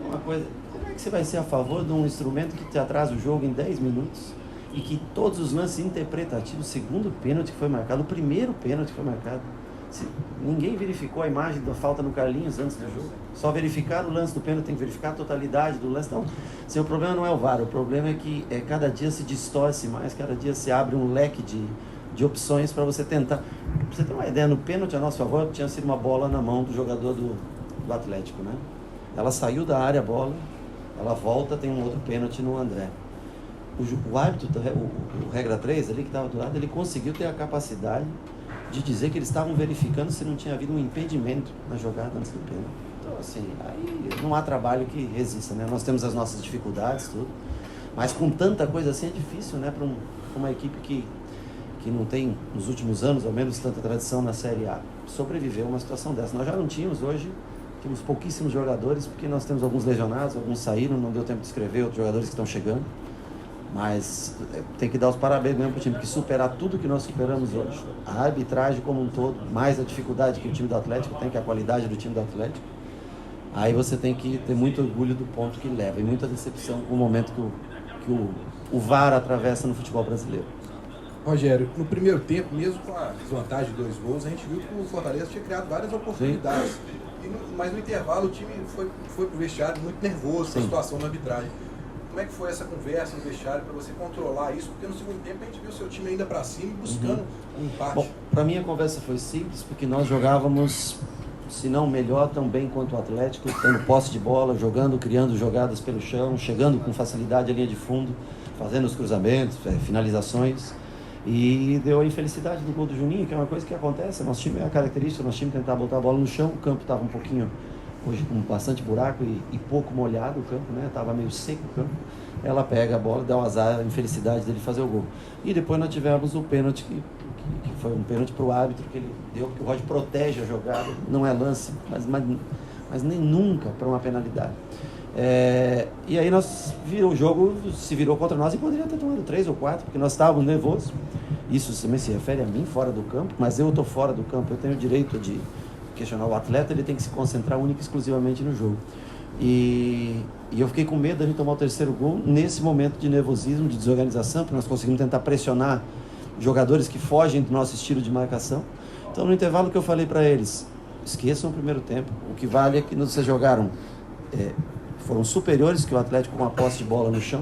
uma coisa, como é que você vai ser a favor de um instrumento que te atrasa o jogo em 10 minutos e que todos os lances interpretativos, o segundo pênalti que foi marcado, o primeiro pênalti que foi marcado, ninguém verificou a imagem da falta no Carlinhos antes do jogo, só verificaram o lance do pênalti, tem que verificar a totalidade do lance. Então, o problema não é o VAR, o problema é que cada dia se distorce mais, cada dia se abre um leque de opções para você tentar. Pra você ter uma ideia, no pênalti a nosso favor tinha sido uma bola na mão do jogador do Atlético, né? Ela saiu da área, a bola, ela volta, tem um outro pênalti no André. O árbitro, o regra 3 ali que estava do lado, ele conseguiu ter a capacidade de dizer que eles estavam verificando se não tinha havido um impedimento na jogada antes do pênalti. Então, assim, aí não há trabalho que resista, né? Nós temos as nossas dificuldades, tudo, mas com tanta coisa assim é difícil, né, para uma equipe que não tem, nos últimos anos, ao menos, tanta tradição na Série A, sobreviver a uma situação dessa. Nós já não tínhamos hoje, temos pouquíssimos jogadores, porque nós temos alguns lesionados, alguns saíram, não deu tempo de escrever, outros jogadores que estão chegando, mas tem que dar os parabéns mesmo para o time, que superar tudo que nós superamos hoje, a arbitragem como um todo, mais a dificuldade que o time do Atlético tem, que é a qualidade do time do Atlético, aí você tem que ter muito orgulho do ponto que leva, e muita decepção com o momento que o VAR atravessa no futebol brasileiro. Rogério, no primeiro tempo, mesmo com a desvantagem de 2 gols, a gente viu que o Fortaleza tinha criado várias oportunidades. Mas no intervalo o time foi pro vestiário muito nervoso com a situação da arbitragem. Como é que foi essa conversa no vestiário para você controlar isso? Porque no segundo tempo a gente viu o seu time ainda para cima buscando um empate. Bom, para mim a conversa foi simples, porque nós jogávamos, se não melhor, tão bem quanto o Atlético, tendo posse de bola, jogando, criando jogadas pelo chão, chegando com facilidade à linha de fundo, fazendo os cruzamentos, finalizações. E deu a infelicidade do gol do Juninho, que é uma coisa que acontece. Nosso time é a característica, nosso time tentar botar a bola no chão. O campo estava um pouquinho, hoje com bastante buraco e pouco molhado o campo, né? Estava meio seco o campo. Ela pega a bola, dá o azar, a infelicidade dele fazer o gol. E depois nós tivemos o pênalti, que foi um pênalti para o árbitro, que ele deu, porque o Roger protege a jogada, não é lance, mas nem nunca para uma penalidade. E aí o jogo se virou contra nós e poderia ter tomado 3 ou 4, porque nós estávamos nervosos. Isso também se refere a mim fora do campo, mas eu estou fora do campo, eu tenho o direito de questionar o atleta, ele tem que se concentrar única e exclusivamente no jogo. E eu fiquei com medo de a gente tomar o terceiro gol nesse momento de nervosismo, de desorganização, porque nós conseguimos tentar pressionar jogadores que fogem do nosso estilo de marcação. Então, no intervalo que eu falei para eles, esqueçam o primeiro tempo, o que vale é que vocês jogaram, foram superiores que o Atlético com a posse de bola no chão.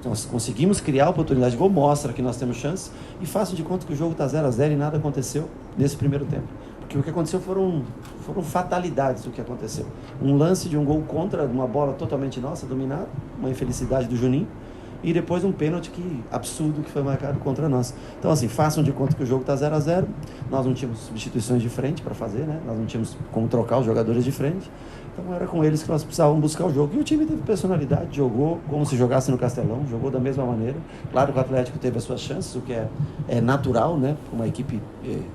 Então, nós conseguimos criar oportunidade de gol, mostra que nós temos chance, e façam de conta que o jogo está 0-0 e nada aconteceu nesse primeiro tempo. Porque o que aconteceu foram fatalidades do que aconteceu. Um lance de um gol contra uma bola totalmente nossa, dominada, uma infelicidade do Juninho, e depois um pênalti absurdo que foi marcado contra nós. Então, assim, façam de conta que o jogo está 0-0, nós não tínhamos substituições de frente para fazer, né? Nós não tínhamos como trocar os jogadores de frente, então era com eles que nós precisávamos buscar o jogo. E o time teve personalidade, jogou como se jogasse no Castelão, jogou da mesma maneira. Claro que o Atlético teve as suas chances, o que é natural, né? Uma equipe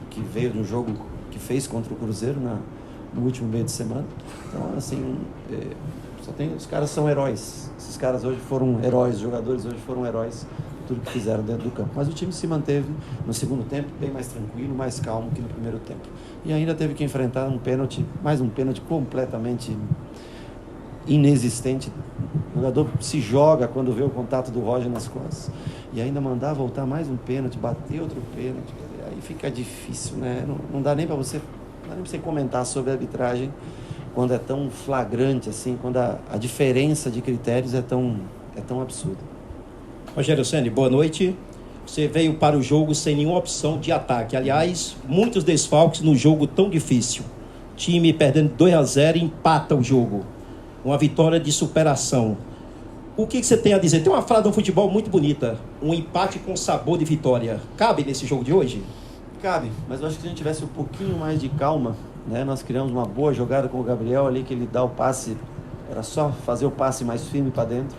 que veio de um jogo que fez contra o Cruzeiro no último meio de semana. Então, assim, os caras são heróis. Esses caras hoje foram heróis, os jogadores hoje foram heróis de tudo que fizeram dentro do campo. Mas o time se manteve no segundo tempo bem mais tranquilo, mais calmo que no primeiro tempo. E ainda teve que enfrentar mais um pênalti completamente inexistente. O jogador se joga quando vê o contato do Roger nas costas. E ainda mandar voltar mais um pênalti, bater outro pênalti. Aí fica difícil, né? Não dá nem para você comentar sobre a arbitragem quando é tão flagrante assim, quando a diferença de critérios é tão absurda. Rogério Ceni, boa noite. Você veio para o jogo sem nenhuma opção de ataque. Aliás, muitos desfalques no jogo tão difícil. Time perdendo 2-0 e empata o jogo. Uma vitória de superação. O que você tem a dizer? Tem uma frase do futebol muito bonita. Um empate com sabor de vitória. Cabe nesse jogo de hoje? Cabe, mas eu acho que se a gente tivesse um pouquinho mais de calma, né? Nós criamos uma boa jogada com o Gabriel ali, que ele dá o passe, era só fazer o passe mais firme para dentro,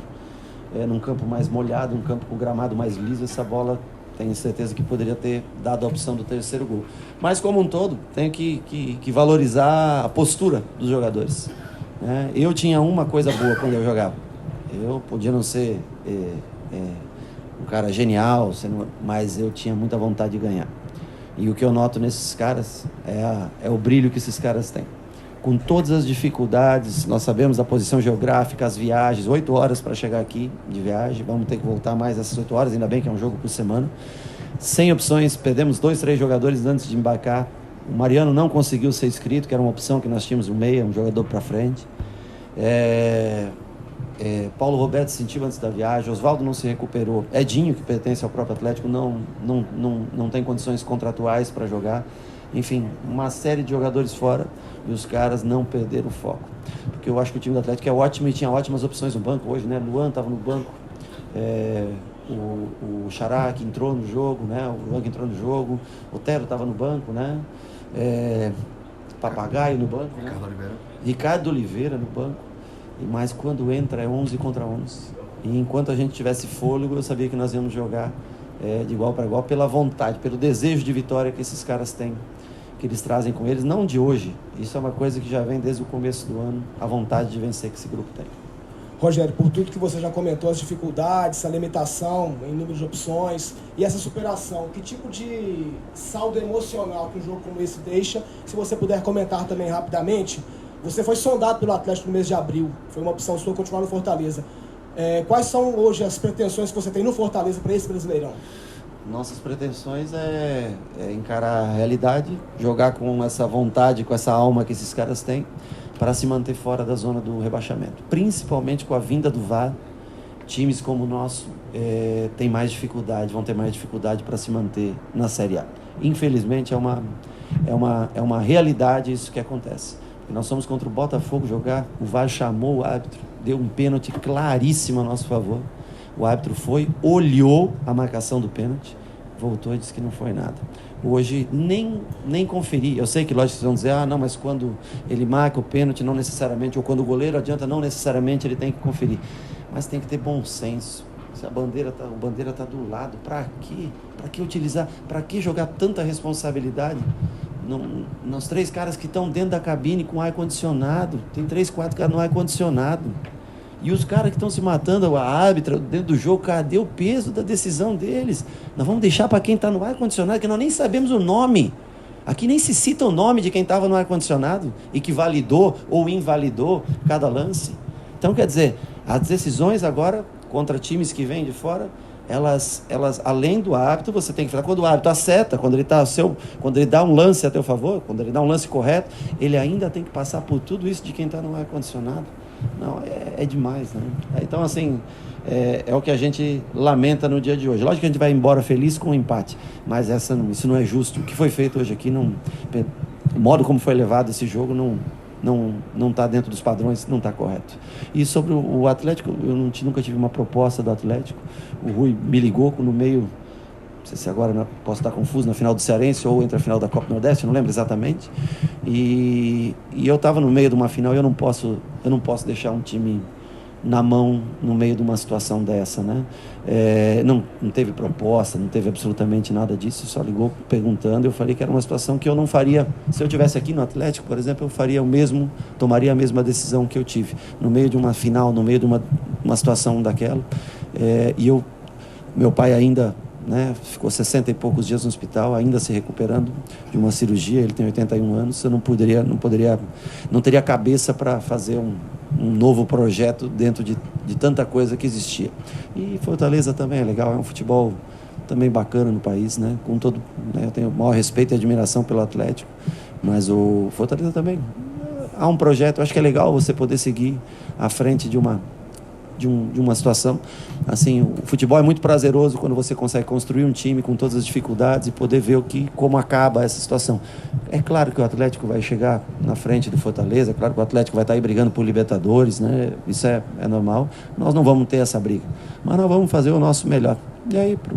num campo mais molhado, um campo com gramado mais liso, essa bola tenho certeza que poderia ter dado a opção do terceiro gol. Mas como um todo, tenho que valorizar a postura dos jogadores, né? Eu tinha uma coisa boa quando eu jogava, eu podia não ser um cara genial, mas eu tinha muita vontade de ganhar. E o que eu noto nesses caras é o brilho que esses caras têm. com todas as dificuldades. Nós sabemos a posição geográfica, as viagens, 8 horas para chegar aqui de viagem, vamos ter que voltar mais essas 8 horas, ainda bem que é um jogo por semana. Sem opções, perdemos 2, 3 jogadores antes de embarcar. O Mariano não conseguiu ser inscrito, que era uma opção que nós tínhamos um meia, um jogador para frente. Paulo Roberto se sentiu antes da viagem, Oswaldo não se recuperou, Edinho, que pertence ao próprio Atlético, não tem condições contratuais para jogar. Enfim, uma série de jogadores fora e os caras não perderam o foco. Porque eu acho que o time do Atlético é ótimo e tinha ótimas opções no banco hoje, né? Luan estava no banco, o Xará que entrou no jogo, né? O Luan que entrou no jogo, o Tero estava no banco, né? Papagaio no banco, né? Ricardo Oliveira no banco. Mas quando entra é 11 contra 11. E enquanto a gente tivesse fôlego, eu sabia que nós íamos jogar de igual para igual, pela vontade, pelo desejo de vitória que esses caras têm, que eles trazem com eles, não de hoje. Isso é uma coisa que já vem desde o começo do ano, a vontade de vencer que esse grupo tem. Rogério, por tudo que você já comentou, as dificuldades, a limitação em número de opções e essa superação, que tipo de saldo emocional que um jogo como esse deixa? Se você puder comentar também rapidamente. Você foi sondado pelo Atlético no mês de abril, foi uma opção sua continuar no Fortaleza. Quais são hoje as pretensões que você tem no Fortaleza para esse Brasileirão? Nossas pretensões é encarar a realidade, jogar com essa vontade, com essa alma que esses caras têm, para se manter fora da zona do rebaixamento. Principalmente com a vinda do VAR, times como o nosso têm mais dificuldade, vão ter mais dificuldade para se manter na Série A. Infelizmente é uma realidade isso que acontece. Nós fomos contra o Botafogo jogar, o VAR chamou o árbitro, deu um pênalti claríssimo a nosso favor. O árbitro foi, olhou a marcação do pênalti, voltou e disse que não foi nada. Hoje nem conferi. Eu sei que lógico vocês vão dizer, não, mas quando ele marca o pênalti, não necessariamente, ou quando o goleiro adianta, não necessariamente ele tem que conferir. Mas tem que ter bom senso. Se a bandeira tá do lado, para quê? Para que utilizar? Para que jogar tanta responsabilidade? Nos 3 caras que estão dentro da cabine com ar-condicionado, tem 3, 4 caras no ar-condicionado, e os caras que estão se matando, a árbitra dentro do jogo, cadê o peso da decisão deles? Nós vamos deixar para quem está no ar-condicionado, que nós nem sabemos o nome, aqui nem se cita o nome de quem estava no ar-condicionado e que validou ou invalidou cada lance. Então quer dizer, as decisões agora contra times que vêm de fora, elas além do árbitro, você tem que falar, quando o árbitro acerta, quando ele dá um lance a teu favor, quando ele dá um lance correto, ele ainda tem que passar por tudo isso de quem está no ar-condicionado. Não, é demais, né? Então, assim, é o que a gente lamenta no dia de hoje. Lógico que a gente vai embora feliz com o empate, mas isso não é justo. O que foi feito hoje aqui, o modo como foi levado esse jogo, não está dentro dos padrões, não está correto. E sobre o Atlético, eu nunca tive uma proposta do Atlético. O Rui me ligou no meio, não sei se agora posso estar confuso, na final do Cearense ou entre a final da Copa Nordeste, não lembro exatamente. E eu estava no meio de uma final e eu não posso deixar um time na mão no meio de uma situação dessa, né? Não teve proposta, não teve absolutamente nada disso, só ligou perguntando. Eu falei que era uma situação que eu não faria, se eu estivesse aqui no Atlético, por exemplo, eu faria tomaria a mesma decisão que eu tive, no meio de uma final, no meio de uma situação daquela. Meu pai ainda, né, ficou 60 e poucos dias no hospital, ainda se recuperando de uma cirurgia, ele tem 81 anos, eu não teria cabeça para fazer um novo projeto dentro de tanta coisa que existia. E Fortaleza também é legal, é um futebol também bacana no país, né? Eu tenho o maior respeito e admiração pelo Atlético, mas o Fortaleza também há um projeto, eu acho que é legal você poder seguir à frente de uma situação. Assim, o futebol é muito prazeroso quando você consegue construir um time com todas as dificuldades e poder ver como acaba essa situação. É claro que o Atlético vai chegar na frente do Fortaleza, é claro que o Atlético vai estar aí brigando por Libertadores, né? Isso é normal. Nós não vamos ter essa briga, mas nós vamos fazer o nosso melhor. E aí, para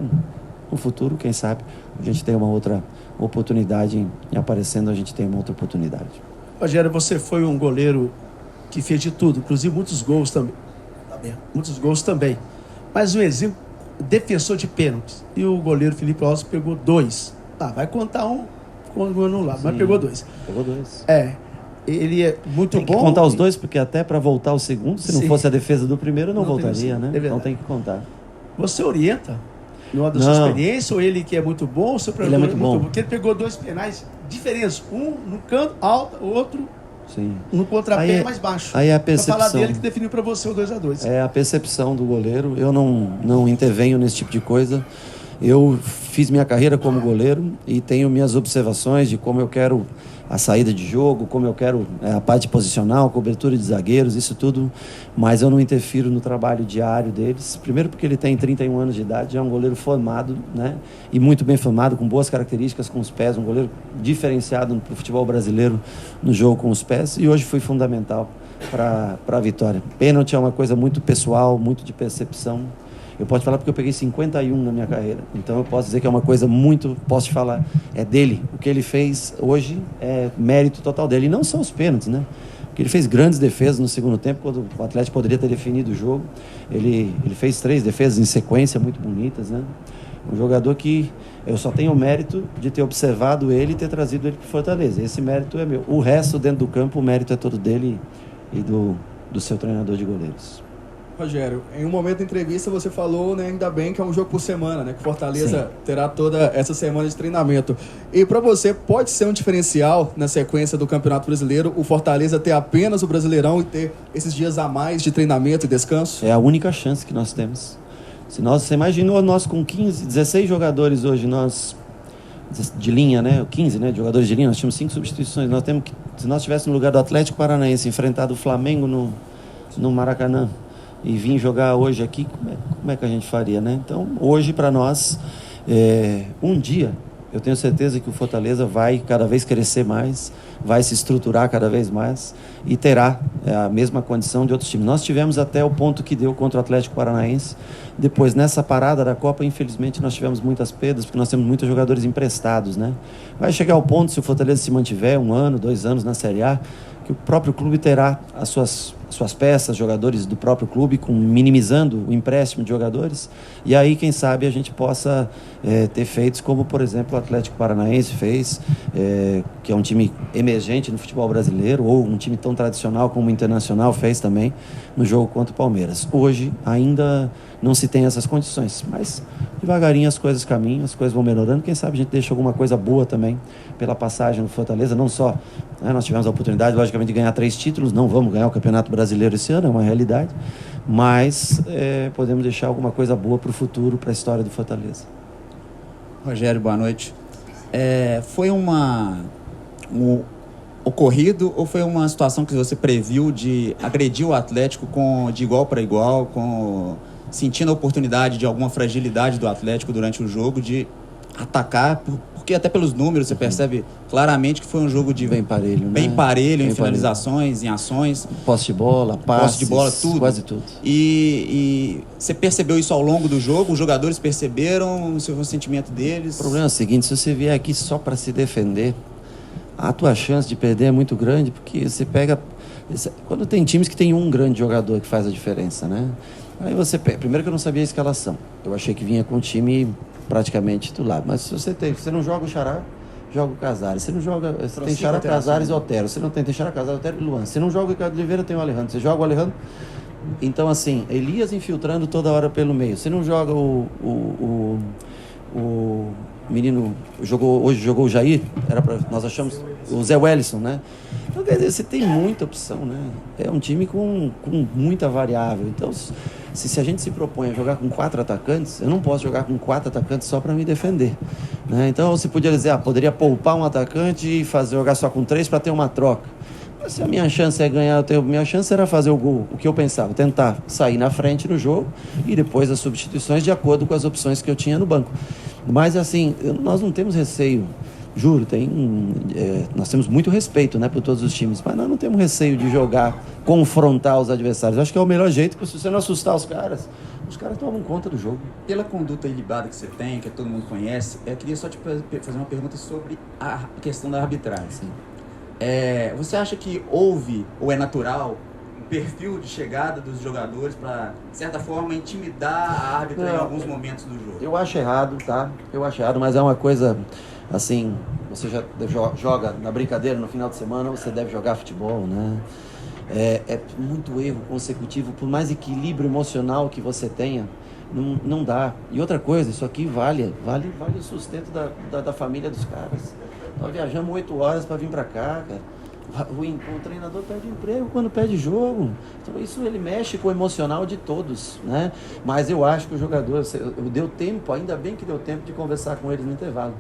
o futuro, quem sabe, a gente tem uma outra oportunidade em aparecendo, a gente tem uma outra oportunidade. Rogério, você foi um goleiro que fez de tudo, inclusive muitos gols também. Mas um exemplo, defensor de pênaltis. E o goleiro Felipe Alves pegou 2. Vai contar um quando anulado, mas pegou 2. Pegou 2. Ele é muito bom. Tem que contar os 2, porque até para voltar o segundo, se não fosse a defesa do primeiro, não voltaria, né? Então tem que contar. Você orienta numa da sua experiência, ou ele que é muito bom, ou seu ele é muito bom. Porque ele pegou 2 penais diferentes. Um no canto, alto, o outro Sim. No contrapé Aí é mais baixo. aí é a Pra falar percepção. dele que definiu para você o 2-2. É a percepção do goleiro. Eu não intervenho nesse tipo de coisa. Eu fiz minha carreira como goleiro e tenho minhas observações de como eu quero a saída de jogo, como eu quero a parte posicional, cobertura de zagueiros, isso tudo, mas eu não interfiro no trabalho diário deles. Primeiro porque ele tem 31 anos de idade, é um goleiro formado, né? E muito bem formado, com boas características com os pés, um goleiro diferenciado para o futebol brasileiro no jogo com os pés, e hoje foi fundamental para a vitória. Pênalti é uma coisa muito pessoal, muito de percepção. Eu posso falar porque eu peguei 51 na minha carreira. Então eu posso dizer que é uma coisa muito, posso te falar, é dele. O que ele fez hoje é mérito total dele. E não só os pênaltis, né? Porque ele fez grandes defesas no segundo tempo, quando o Atlético poderia ter definido o jogo. Ele fez 3 defesas em sequência muito bonitas, né? Um jogador que eu só tenho o mérito de ter observado ele e ter trazido ele para o Fortaleza. Esse mérito é meu. O resto dentro do campo, o mérito é todo dele e do seu treinador de goleiros. Rogério, em um momento da entrevista você falou, né, ainda bem que é um jogo por semana, né, que Fortaleza terá toda essa semana de treinamento. E para você, pode ser um diferencial na sequência do Campeonato Brasileiro o Fortaleza ter apenas o Brasileirão e ter esses dias a mais de treinamento e descanso? É a única chance que nós temos. Você imaginou nós com 15, 16 jogadores hoje, nós de linha, né? 15, né? Jogadores de linha, nós tínhamos 5 substituições. Nós temos que, se nós estivéssemos no lugar do Atlético Paranaense, enfrentado o Flamengo no Maracanã, e vir jogar hoje aqui, como é que a gente faria, né? Então, hoje para nós, um dia, eu tenho certeza que o Fortaleza vai cada vez crescer mais, vai se estruturar cada vez mais e terá a mesma condição de outros times. Nós tivemos até o ponto que deu contra o Atlético Paranaense. Depois, nessa parada da Copa, infelizmente, nós tivemos muitas perdas, porque nós temos muitos jogadores emprestados, né? Vai chegar ao ponto, se o Fortaleza se mantiver 1 ano, 2 anos na Série A, que o próprio clube terá as suas peças, jogadores do próprio clube, minimizando o empréstimo de jogadores, e aí, quem sabe, a gente possa ter feitos como, por exemplo, o Atlético Paranaense fez, que é um time emergente no futebol brasileiro, ou um time tão tradicional como o Internacional fez também no jogo contra o Palmeiras. Hoje, ainda não se tem essas condições, mas devagarinho as coisas caminham, as coisas vão melhorando, quem sabe a gente deixa alguma coisa boa também pela passagem no Fortaleza, não só, né, nós tivemos a oportunidade, logicamente, de ganhar 3 títulos, não vamos ganhar o Campeonato Brasileiro esse ano, é uma realidade, mas podemos deixar alguma coisa boa para o futuro, para a história do Fortaleza. Rogério, boa noite. Foi um ocorrido ou foi uma situação que você previu de agredir o Atlético de igual para igual, sentindo a oportunidade de alguma fragilidade do Atlético durante o jogo, de atacar, porque até pelos números você percebe claramente que foi um jogo de bem parelho, bem né? parelho Bem em finalizações, em ações, posse de bola, passes, posse de bola, tudo. Quase tudo. E você percebeu isso ao longo do jogo? Os jogadores perceberam o sentimento deles? O problema é o seguinte, se você vier aqui só para se defender, a tua chance de perder é muito grande, porque você pega... Quando tem times que tem um grande jogador que faz a diferença, né? Aí você pega... Primeiro que eu não sabia a escalação. Eu achei que vinha com o time praticamente titular. Mas se você não joga o Xará, joga o Casares. Você não joga... Você tem Xará, Casares e Otero. Você não tem Xará, Casares, Otero e Luan. Você não joga o Ricardo Oliveira, tem o Alejandro. Você joga o Alejandro... Então, assim, Elias infiltrando toda hora pelo meio. Você não joga o menino hoje jogou o Jair, nós achamos o Zé Wellison, né? Então, quer dizer, você tem muita opção, né? É um time com muita variável. Então, se a gente se propõe a jogar com 4 atacantes, eu não posso jogar com 4 atacantes só para me defender, né? Então, você podia dizer, poderia poupar um atacante e jogar só com 3 para ter uma troca. Mas se a minha chance é ganhar, minha chance era fazer o gol. O que eu pensava, tentar sair na frente no jogo e depois as substituições de acordo com as opções que eu tinha no banco. Mas assim, nós não temos receio, juro, nós temos muito respeito, né, por todos os times, mas nós não temos receio de jogar, confrontar os adversários. Eu acho que é o melhor jeito, porque se você não assustar os caras tomam conta do jogo. Pela conduta ilibada que você tem, que todo mundo conhece, eu queria só te fazer uma pergunta sobre a questão da arbitragem. Sim. Você acha que houve, ou é natural, um perfil de chegada dos jogadores para, de certa forma, intimidar a árbitra em alguns momentos do jogo? Eu acho errado, tá? Eu acho errado, mas é uma coisa, assim, você já joga na brincadeira no final de semana, você deve jogar futebol, né? É muito erro consecutivo, por mais equilíbrio emocional que você tenha, não dá. E outra coisa, isso aqui vale o sustento da família dos caras. Nós viajamos 8 horas para vir para cá, cara. O treinador perde emprego quando perde jogo. Então isso ele mexe com o emocional de todos, né? Mas eu acho que o jogador, deu tempo, ainda bem que deu tempo de conversar com eles no intervalo.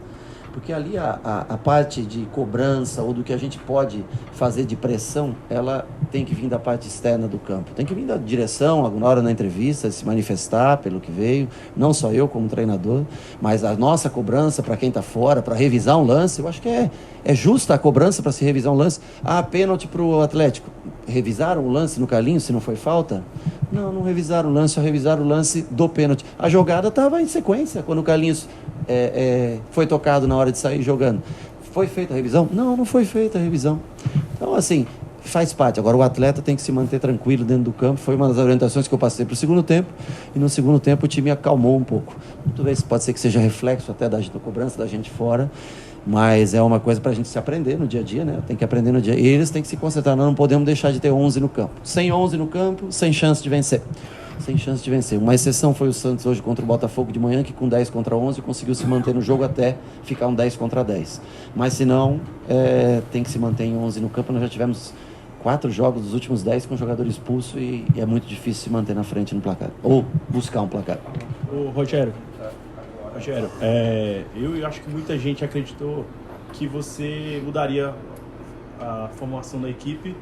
Porque ali a parte de cobrança ou do que a gente pode fazer de pressão, ela tem que vir da parte externa do campo. Tem que vir da direção, alguma hora na entrevista, se manifestar pelo que veio. Não só eu como treinador, mas a nossa cobrança para quem está fora, para revisar um lance. Eu acho que é justa a cobrança para se revisar um lance. Pênalti para o Atlético. Revisaram o lance no Carlinhos, se não foi falta? Não revisaram o lance, só revisaram o lance do pênalti. A jogada estava em sequência, quando o Carlinhos foi tocado na hora de sair jogando. Foi feita a revisão? Não foi feita a revisão. Então, assim, faz parte. Agora, o atleta tem que se manter tranquilo dentro do campo. Foi uma das orientações que eu passei para o segundo tempo. E no segundo tempo o time acalmou um pouco. Talvez pode ser que seja reflexo até da cobrança da gente fora. Mas é uma coisa para a gente se aprender no dia a dia, né? Tem que aprender no dia. E eles têm que se concentrar. Nós não podemos deixar de ter 11 no campo. Sem 11 no campo, sem chance de vencer. Sem chance de vencer. Uma exceção foi o Santos hoje contra o Botafogo de manhã, que com 10 contra 11 conseguiu se manter no jogo até ficar um 10 contra 10. Mas se não, tem que se manter em 11 no campo. Nós já tivemos 4 jogos dos últimos 10 com jogador expulso e é muito difícil se manter na frente no placar. Ou buscar um placar. Ô, Rogério, eu acho que muita gente acreditou que você mudaria a formação da equipe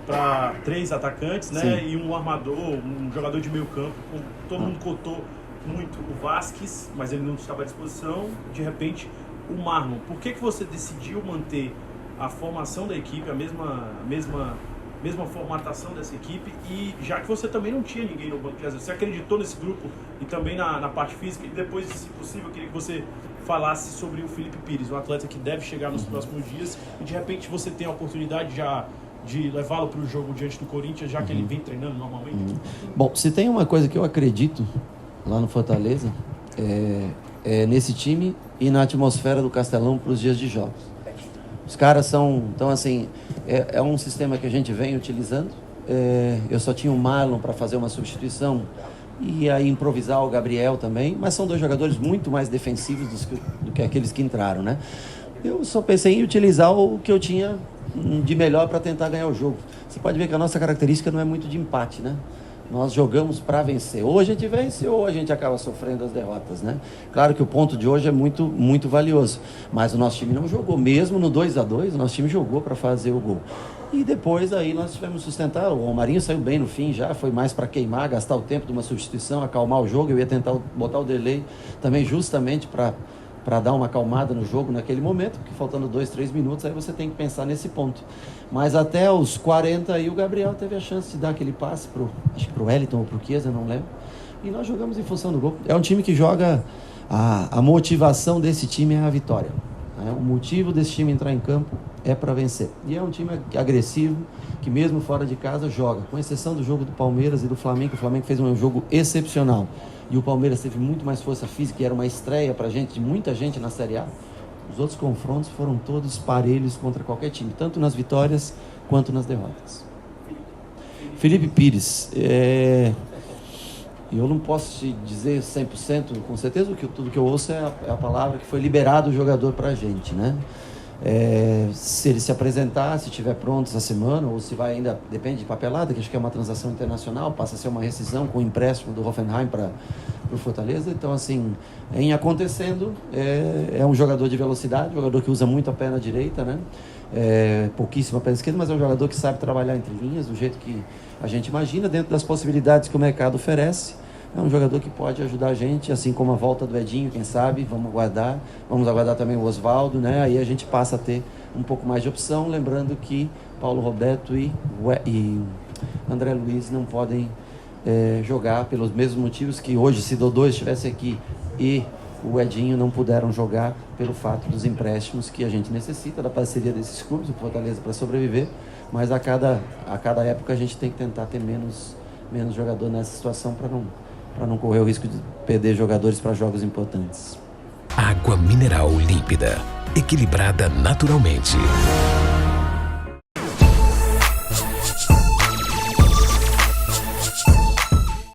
para 3 atacantes, né? Sim. E um armador, um jogador de meio campo. Todo mundo cotou muito o Vasquez, mas ele não estava à disposição. De repente, o Marlon. Por que você decidiu manter a formação da equipe, a mesma formatação dessa equipe, e já que você também não tinha ninguém no banco de reserva, você acreditou nesse grupo e também na parte física? E depois, se possível, eu queria que você falasse sobre o Felipe Pires, um atleta que deve chegar nos próximos dias, e de repente você tem a oportunidade já de levá-lo para o jogo diante do Corinthians, já que ele vem treinando normalmente. Bom, se tem uma coisa que eu acredito lá no Fortaleza, é nesse time e na atmosfera do Castelão para os dias de jogos. Os caras são, então assim, é um sistema que a gente vem utilizando. Eu só tinha o Marlon para fazer uma substituição e aí improvisar o Gabriel também, mas são 2 jogadores muito mais defensivos do que aqueles que entraram, né? Eu só pensei em utilizar o que eu tinha de melhor para tentar ganhar o jogo. Você pode ver que a nossa característica não é muito de empate, né? Nós jogamos para vencer. Ou a gente vence ou a gente acaba sofrendo as derrotas, né? Claro que o ponto de hoje é muito, muito valioso. Mas o nosso time não jogou. Mesmo no 2-2, o nosso time jogou para fazer o gol. E depois aí nós tivemos sustentar. O Romarinho saiu bem no fim já. Foi mais para queimar, gastar o tempo de uma substituição, acalmar o jogo. Eu ia tentar botar o delay também justamente para dar uma acalmada no jogo naquele momento, porque faltando 2-3 minutos, aí você tem que pensar nesse ponto. Mas até os 40 aí o Gabriel teve a chance de dar aquele passe acho que pro Wellington ou pro Chiesa, não lembro. E nós jogamos em função do gol. É um time que joga, a motivação desse time é a vitória. Né? O motivo desse time entrar em campo é para vencer. E é um time agressivo, que mesmo fora de casa joga, com exceção do jogo do Palmeiras e do Flamengo. O Flamengo fez um jogo excepcional. E o Palmeiras teve muito mais força física e era uma estreia pra gente, de muita gente na Série A. Os outros confrontos foram todos parelhos contra qualquer time, tanto nas vitórias quanto nas derrotas. Felipe Pires, eu não posso te dizer 100% com certeza, tudo que eu ouço é a palavra que foi liberado o jogador pra gente, né? Se ele se apresentar, se estiver pronto essa semana, ou se vai ainda, depende de papelada, que acho que é uma transação internacional, passa a ser uma rescisão com o empréstimo do Hoffenheim para o Fortaleza. Então, assim, em acontecendo, é um jogador de velocidade, jogador que usa muito a perna direita, né? Pouquíssima perna esquerda, mas é um jogador que sabe trabalhar entre linhas, do jeito que a gente imagina, dentro das possibilidades que o mercado oferece. É um jogador que pode ajudar a gente, assim como a volta do Edinho, quem sabe, vamos aguardar também o Osvaldo, né? Aí a gente passa a ter um pouco mais de opção, lembrando que Paulo Roberto e André Luiz não podem jogar pelos mesmos motivos que hoje, se Dodô estivesse aqui e o Edinho não puderam jogar pelo fato dos empréstimos que a gente necessita, da parceria desses clubes, o Fortaleza, para sobreviver, mas a cada época a gente tem que tentar ter menos jogador nessa situação para não correr o risco de perder jogadores para jogos importantes. Água mineral límpida, equilibrada naturalmente.